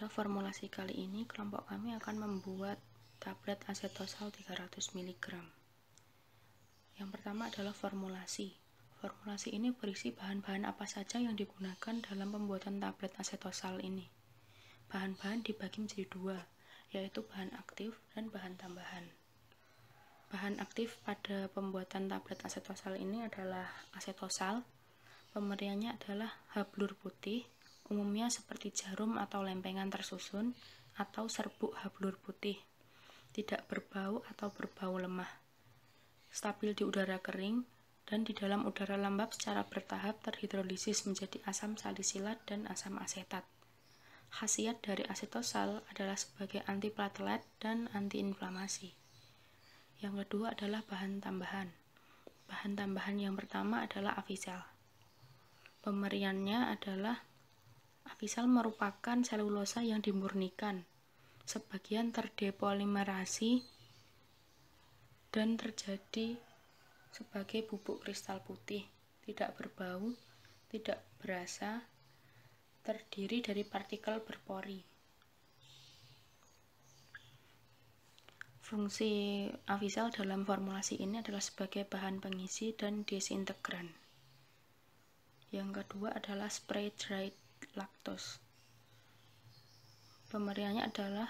Pada formulasi kali ini, kelompok kami akan membuat tablet asetosal 300 mg. Yang pertama adalah formulasi. Formulasi ini berisi bahan-bahan apa saja yang digunakan dalam pembuatan tablet asetosal ini. Bahan-bahan dibagi menjadi dua, yaitu bahan aktif dan bahan tambahan. Bahan aktif pada pembuatan tablet asetosal ini adalah asetosal. Pemberiannya adalah hablur putih, umumnya seperti jarum atau lempengan tersusun, atau serbuk hablur putih. Tidak berbau atau berbau lemah. Stabil di udara kering, dan di dalam udara lembab secara bertahap terhidrolisis menjadi asam salisilat dan asam asetat. Khasiat dari asetosal adalah sebagai antiplatelet dan antiinflamasi. Yang kedua adalah bahan tambahan. Bahan tambahan yang pertama adalah Avisal. Pemberiannya adalah Avisal merupakan selulosa yang dimurnikan. Sebagian terdepolimerasi dan terjadi sebagai bubuk kristal putih, tidak berbau, tidak berasa, terdiri dari partikel berpori. Fungsi Avisal dalam formulasi ini adalah sebagai bahan pengisi dan desintegran. Yang kedua adalah spray dried lactose. Pemberiannya adalah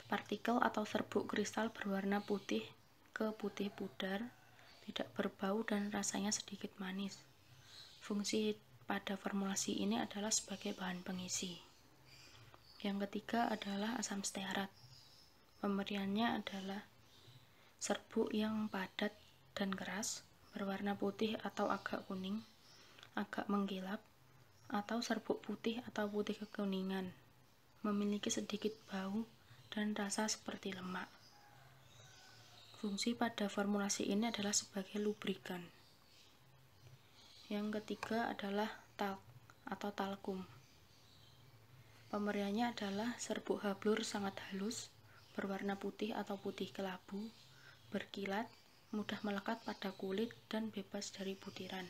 partikel atau serbuk kristal berwarna putih ke putih pudar, tidak berbau dan rasanya sedikit manis. Fungsi pada formulasi ini adalah sebagai bahan pengisi. Yang ketiga adalah asam stearat. Pemberiannya adalah serbuk yang padat dan keras, berwarna putih atau agak kuning, agak mengkilap, atau serbuk putih atau putih kekuningan, memiliki sedikit bau dan rasa seperti lemak. Fungsi pada formulasi ini adalah sebagai lubrikan. Yang ketiga adalah talc atau talkum. Pemberiannya adalah serbuk hablur sangat halus, berwarna putih atau putih kelabu, berkilat, mudah melekat pada kulit, dan bebas dari butiran.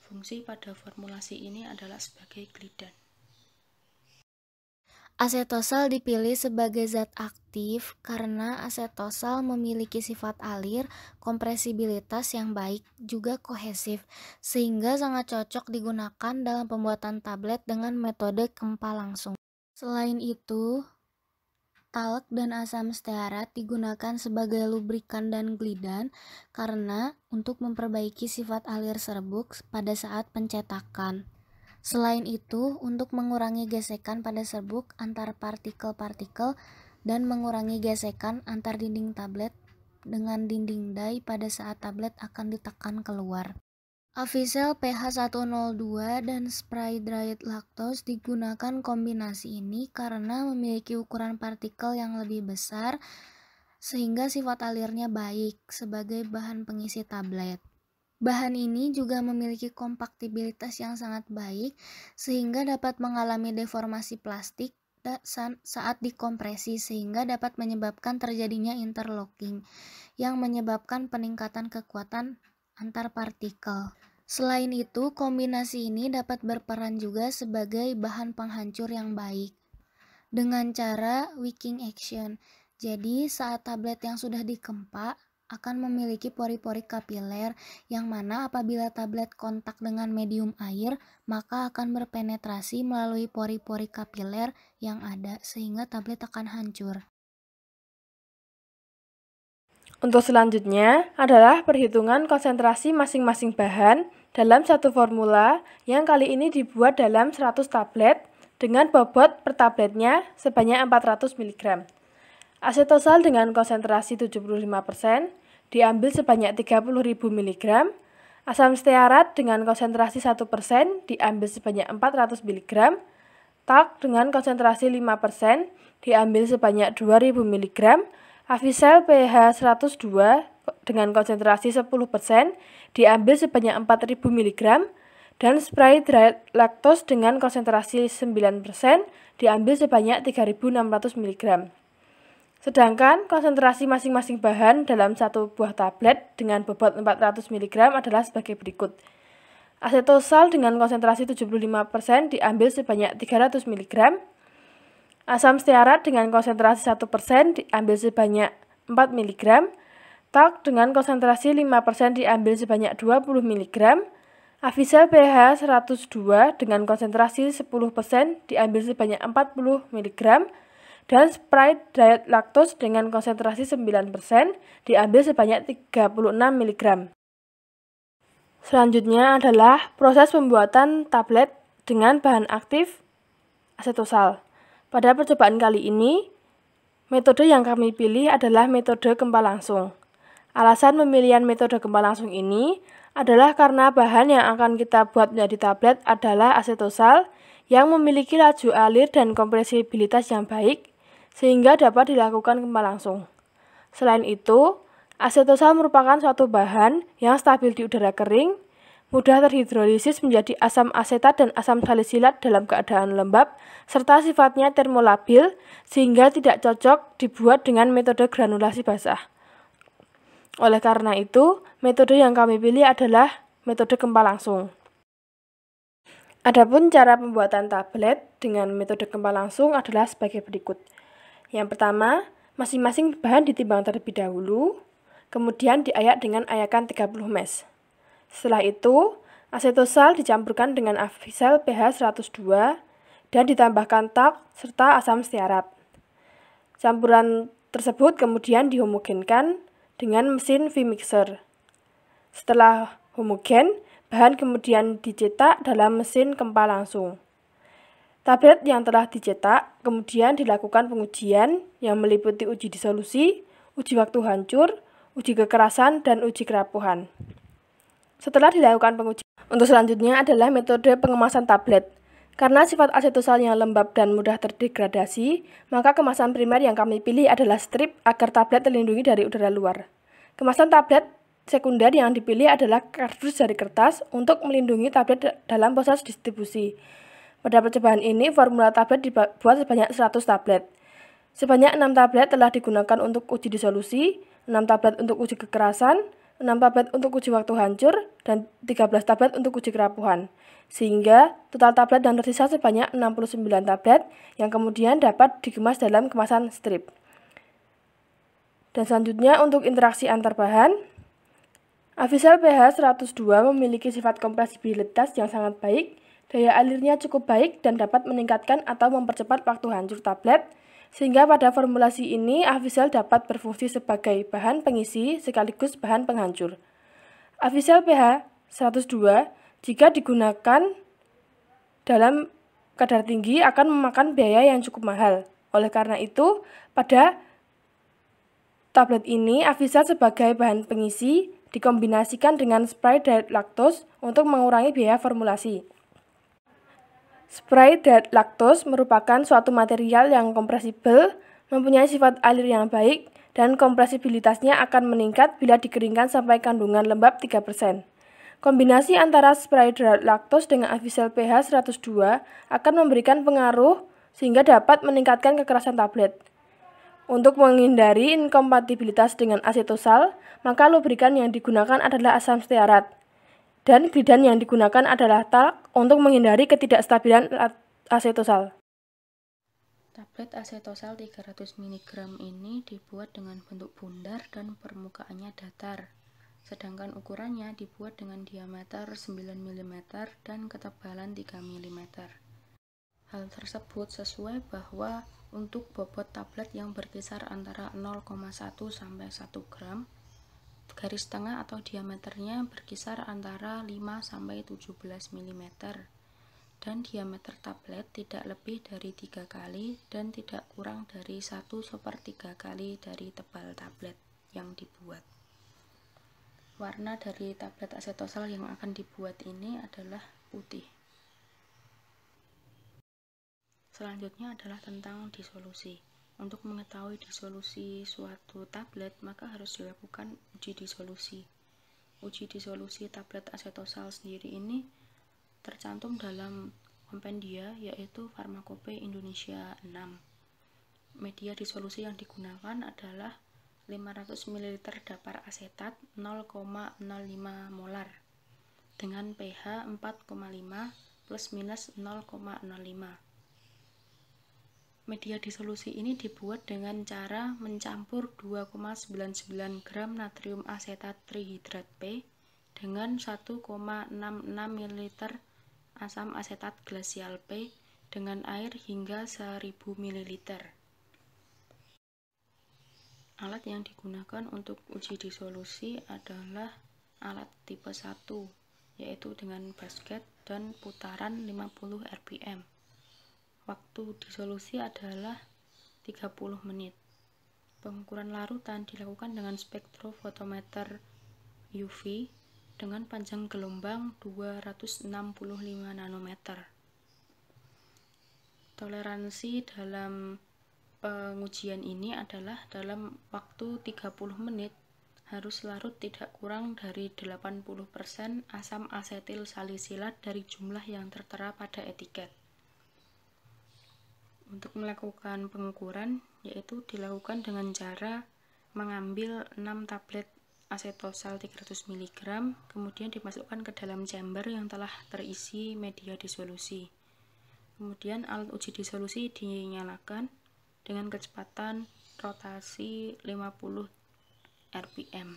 Fungsi pada formulasi ini adalah sebagai glidan. Asetosal dipilih sebagai zat aktif karena asetosal memiliki sifat alir, kompresibilitas yang baik, juga kohesif, sehingga sangat cocok digunakan dalam pembuatan tablet dengan metode KEMPA langsung. Selain itu, talc dan asam stearat digunakan sebagai lubrikan dan glidan karena untuk memperbaiki sifat alir serbuk pada saat pencetakan. Selain itu, untuk mengurangi gesekan pada serbuk antar partikel-partikel dan mengurangi gesekan antar dinding tablet dengan dinding die pada saat tablet akan ditekan keluar. Avisal pH 102 dan spray dried lactose digunakan kombinasi ini karena memiliki ukuran partikel yang lebih besar sehingga sifat alirnya baik sebagai bahan pengisi tablet. Bahan ini juga memiliki kompaktibilitas yang sangat baik sehingga dapat mengalami deformasi plastik saat dikompresi sehingga dapat menyebabkan terjadinya interlocking yang menyebabkan peningkatan kekuatan antar partikel. Selain itu, kombinasi ini dapat berperan juga sebagai bahan penghancur yang baik dengan cara wicking action. Jadi, saat tablet yang sudah dikempa akan memiliki pori-pori kapiler yang mana apabila tablet kontak dengan medium air maka akan berpenetrasi melalui pori-pori kapiler yang ada sehingga tablet akan hancur. Untuk selanjutnya adalah perhitungan konsentrasi masing-masing bahan dalam satu formula yang kali ini dibuat dalam 100 tablet dengan bobot per tabletnya sebanyak 400 mg. Asetosal dengan konsentrasi 75% diambil sebanyak 30.000 mg. Asam stearat dengan konsentrasi 1% diambil sebanyak 400 mg. Talc dengan konsentrasi 5% diambil sebanyak 2.000 mg. Avisal pH 102 dengan konsentrasi 10% diambil sebanyak 4.000 mg. Dan spray dried lactose dengan konsentrasi 9% diambil sebanyak 3.600 mg. Sedangkan konsentrasi masing-masing bahan dalam satu buah tablet dengan bobot 400 mg adalah sebagai berikut. Asetosal dengan konsentrasi 75% diambil sebanyak 300 mg. Asam stearat dengan konsentrasi 1% diambil sebanyak 4 mg. Talk dengan konsentrasi 5% diambil sebanyak 20 mg. Avisel pH 102 dengan konsentrasi 10% diambil sebanyak 40 mg. Dan Sprite diet laktos dengan konsentrasi 9% diambil sebanyak 36 mg. Selanjutnya adalah proses pembuatan tablet dengan bahan aktif asetosal. Pada percobaan kali ini, metode yang kami pilih adalah metode gempa langsung. Alasan pemilihan metode gempa langsung ini adalah karena bahan yang akan kita buat menjadi tablet adalah asetosal yang memiliki laju alir dan kompresibilitas yang baik, sehingga dapat dilakukan gempa langsung. Selain itu, asetosal merupakan suatu bahan yang stabil di udara kering, mudah terhidrolisis menjadi asam asetat dan asam salisilat dalam keadaan lembab, serta sifatnya termolabil sehingga tidak cocok dibuat dengan metode granulasi basah. Oleh karena itu, metode yang kami pilih adalah metode gempa langsung. Adapun cara pembuatan tablet dengan metode gempa langsung adalah sebagai berikut. Yang pertama, masing-masing bahan ditimbang terlebih dahulu, kemudian diayak dengan ayakan 30 mes. Setelah itu, asetosal dicampurkan dengan avisel pH 102 dan ditambahkan talk serta asam stearat. Campuran tersebut kemudian dihomogenkan dengan mesin V-mixer. Setelah homogen, bahan kemudian dicetak dalam mesin gempa langsung. Tablet yang telah dicetak kemudian dilakukan pengujian yang meliputi uji disolusi, uji waktu hancur, uji kekerasan, dan uji kerapuhan. Setelah dilakukan pengujian, untuk selanjutnya adalah metode pengemasan tablet. Karena sifat asetosal yang lembab dan mudah terdegradasi, maka kemasan primer yang kami pilih adalah strip agar tablet terlindungi dari udara luar. Kemasan tablet sekunder yang dipilih adalah kardus dari kertas untuk melindungi tablet dalam proses distribusi. Pada percobaan ini, formula tablet dibuat sebanyak 100 tablet. Sebanyak 6 tablet telah digunakan untuk uji disolusi, 6 tablet untuk uji kekerasan, 6 tablet untuk uji waktu hancur, dan 13 tablet untuk uji kerapuhan. Sehingga total tablet yang tersisa sebanyak 69 tablet yang kemudian dapat dikemas dalam kemasan strip. Dan selanjutnya untuk interaksi antar bahan, avisel pH 102 memiliki sifat kompresibilitas yang sangat baik, daya alirnya cukup baik dan dapat meningkatkan atau mempercepat waktu hancur tablet, sehingga pada formulasi ini avisel dapat berfungsi sebagai bahan pengisi sekaligus bahan penghancur. Avisel pH 102 jika digunakan dalam kadar tinggi akan memakan biaya yang cukup mahal. Oleh karena itu, pada tablet ini avisel sebagai bahan pengisi dikombinasikan dengan Sprite diet laktos untuk mengurangi biaya formulasi. Sprite diet laktos merupakan suatu material yang kompresibel, mempunyai sifat alir yang baik, dan kompresibilitasnya akan meningkat bila dikeringkan sampai kandungan lembab 3%. Kombinasi antara Sprite diet laktos dengan avisel pH 102 akan memberikan pengaruh sehingga dapat meningkatkan kekerasan tablet. Untuk menghindari inkompatibilitas dengan asetosal, maka lubrikan yang digunakan adalah asam stearat. Dan glidan yang digunakan adalah talk untuk menghindari ketidakstabilan asetosal. Tablet asetosal 300 mg ini dibuat dengan bentuk bundar dan permukaannya datar, sedangkan ukurannya dibuat dengan diameter 9 mm dan ketebalan 3 mm. Hal tersebut sesuai bahwa untuk bobot tablet yang berkisar antara 0,1 sampai 1 gram, garis tengah atau diameternya berkisar antara 5 sampai 17 mm, dan diameter tablet tidak lebih dari 3 kali dan tidak kurang dari 1/3 kali dari tebal tablet yang dibuat. Warna dari tablet asetosal yang akan dibuat ini adalah putih. Selanjutnya adalah tentang disolusi. Untuk mengetahui disolusi suatu tablet, maka harus dilakukan uji disolusi. Uji disolusi tablet asetosal sendiri ini tercantum dalam kompendia, yaitu Pharmacopeia Indonesia 6. Media disolusi yang digunakan adalah 500 ml dapar asetat 0,05 molar. dengan pH 4,5 plus minus 0,05. Media disolusi ini dibuat dengan cara mencampur 2,99 gram natrium asetat trihidrat P dengan 1,66 ml asam asetat glasial P dengan air hingga 1000 ml. Alat yang digunakan untuk uji disolusi adalah alat tipe 1, yaitu dengan basket dan putaran 50 rpm. Waktu disolusi adalah 30 menit. Pengukuran larutan dilakukan dengan spektrofotometer UV dengan panjang gelombang 265 nanometer. Toleransi dalam pengujian ini adalah dalam waktu 30 menit harus larut tidak kurang dari 80% asam asetil salisilat dari jumlah yang tertera pada etiket. Untuk melakukan pengukuran, yaitu dilakukan dengan cara mengambil 6 tablet asetosal 300 mg, kemudian dimasukkan ke dalam chamber yang telah terisi media disolusi. Kemudian alat uji disolusi dinyalakan dengan kecepatan rotasi 50 rpm.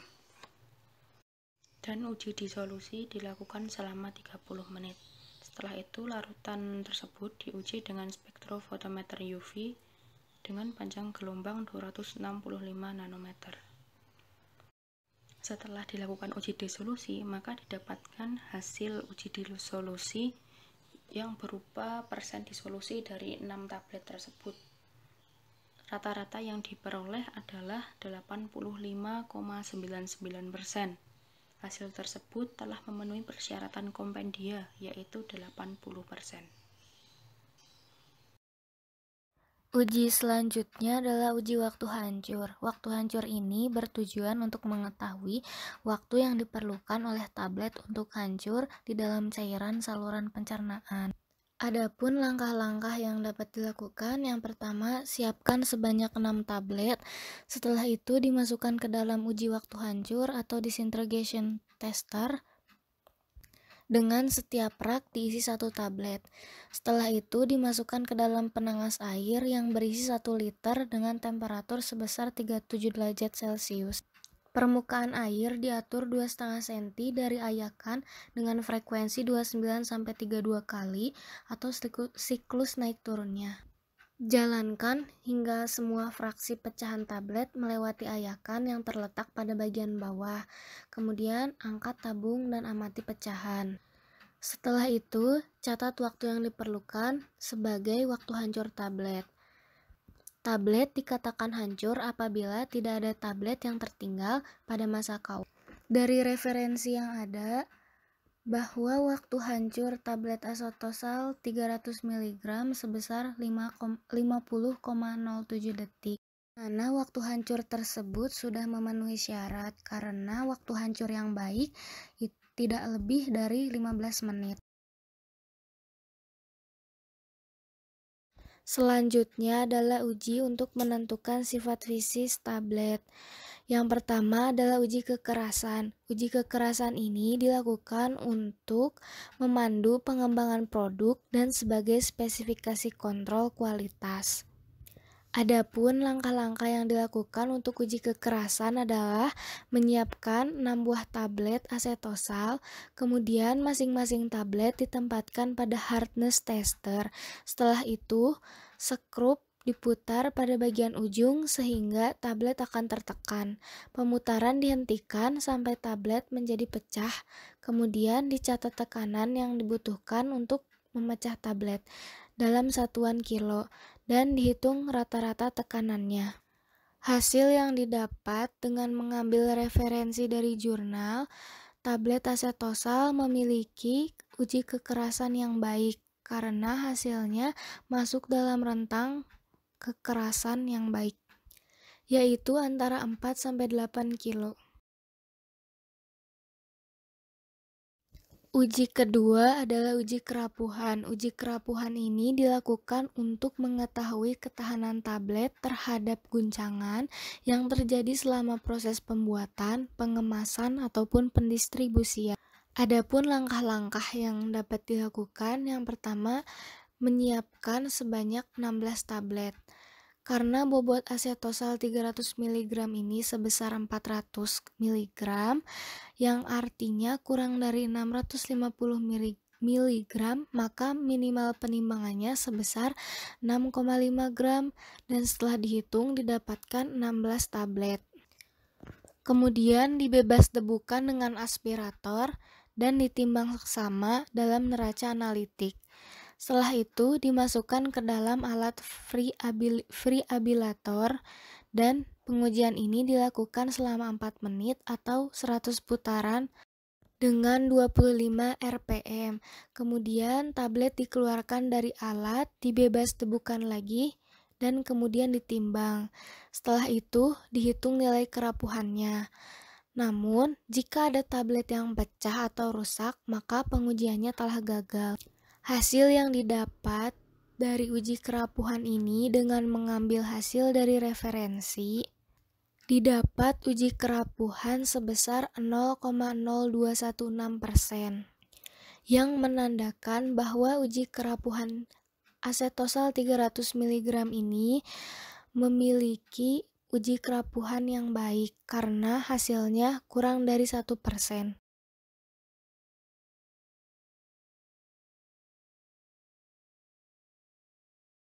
Dan uji disolusi dilakukan selama 30 menit. Setelah itu, larutan tersebut diuji dengan spektrofotometer UV dengan panjang gelombang 265 nanometer. Setelah dilakukan uji disolusi, maka didapatkan hasil uji disolusi yang berupa persen disolusi dari 6 tablet tersebut. Rata-rata yang diperoleh adalah 85,99%. Hasil tersebut telah memenuhi persyaratan kompendia, yaitu 80%. Uji selanjutnya adalah uji waktu hancur. Waktu hancur ini bertujuan untuk mengetahui waktu yang diperlukan oleh tablet untuk hancur di dalam cairan saluran pencernaan. Adapun langkah-langkah yang dapat dilakukan, yang pertama, siapkan sebanyak 6 tablet. Setelah itu dimasukkan ke dalam uji waktu hancur atau disintegration tester dengan setiap rak diisi 1 tablet. Setelah itu dimasukkan ke dalam penangas air yang berisi 1 liter dengan temperatur sebesar 37 derajat Celcius. Permukaan air diatur 2,5 cm dari ayakan dengan frekuensi 29-32 kali atau siklus naik turunnya. Jalankan hingga semua fraksi pecahan tablet melewati ayakan yang terletak pada bagian bawah. Kemudian angkat tabung dan amati pecahan. Setelah itu, catat waktu yang diperlukan sebagai waktu hancur tablet. Tablet dikatakan hancur apabila tidak ada tablet yang tertinggal pada masa kawal. Dari referensi yang ada, bahwa waktu hancur tablet asetosal 300 mg sebesar 50,07 detik. Mana waktu hancur tersebut sudah memenuhi syarat karena waktu hancur yang baik tidak lebih dari 15 menit. Selanjutnya adalah uji untuk menentukan sifat fisik tablet. Yang pertama adalah uji kekerasan. Uji kekerasan ini dilakukan untuk memandu pengembangan produk dan sebagai spesifikasi kontrol kualitas. Adapun langkah-langkah yang dilakukan untuk uji kekerasan adalah menyiapkan 6 buah tablet asetosal, kemudian masing-masing tablet ditempatkan pada hardness tester. Setelah itu, skrup diputar pada bagian ujung sehingga tablet akan tertekan. Pemutaran dihentikan sampai tablet menjadi pecah, kemudian dicatat tekanan yang dibutuhkan untuk memecah tablet dalam satuan kilo dan dihitung rata-rata tekanannya. Hasil yang didapat dengan mengambil referensi dari jurnal, tablet asetosal memiliki uji kekerasan yang baik karena hasilnya masuk dalam rentang kekerasan yang baik, yaitu antara 4-8 kilo. Uji kedua adalah uji kerapuhan. Uji kerapuhan ini dilakukan untuk mengetahui ketahanan tablet terhadap guncangan yang terjadi selama proses pembuatan, pengemasan, ataupun pendistribusian. Adapun langkah-langkah yang dapat dilakukan, yang pertama, menyiapkan sebanyak 16 tablet. Karena bobot asetosal 300 mg ini sebesar 400 mg, yang artinya kurang dari 650 mg, maka minimal penimbangannya sebesar 6,5 gram dan setelah dihitung didapatkan 16 tablet. Kemudian dibebas debukan dengan aspirator dan ditimbang seksama dalam neraca analitik. Setelah itu dimasukkan ke dalam alat free abilator dan pengujian ini dilakukan selama 4 menit atau 100 putaran dengan 25 rpm. Kemudian tablet dikeluarkan dari alat, dibebas debukan lagi dan kemudian ditimbang. Setelah itu dihitung nilai kerapuhannya. Namun, jika ada tablet yang pecah atau rusak, maka pengujiannya telah gagal. Hasil yang didapat dari uji kerapuhan ini dengan mengambil hasil dari referensi, didapat uji kerapuhan sebesar 0,0216%, yang menandakan bahwa uji kerapuhan asetosal 300 mg ini memiliki uji kerapuhan yang baik karena hasilnya kurang dari 1%.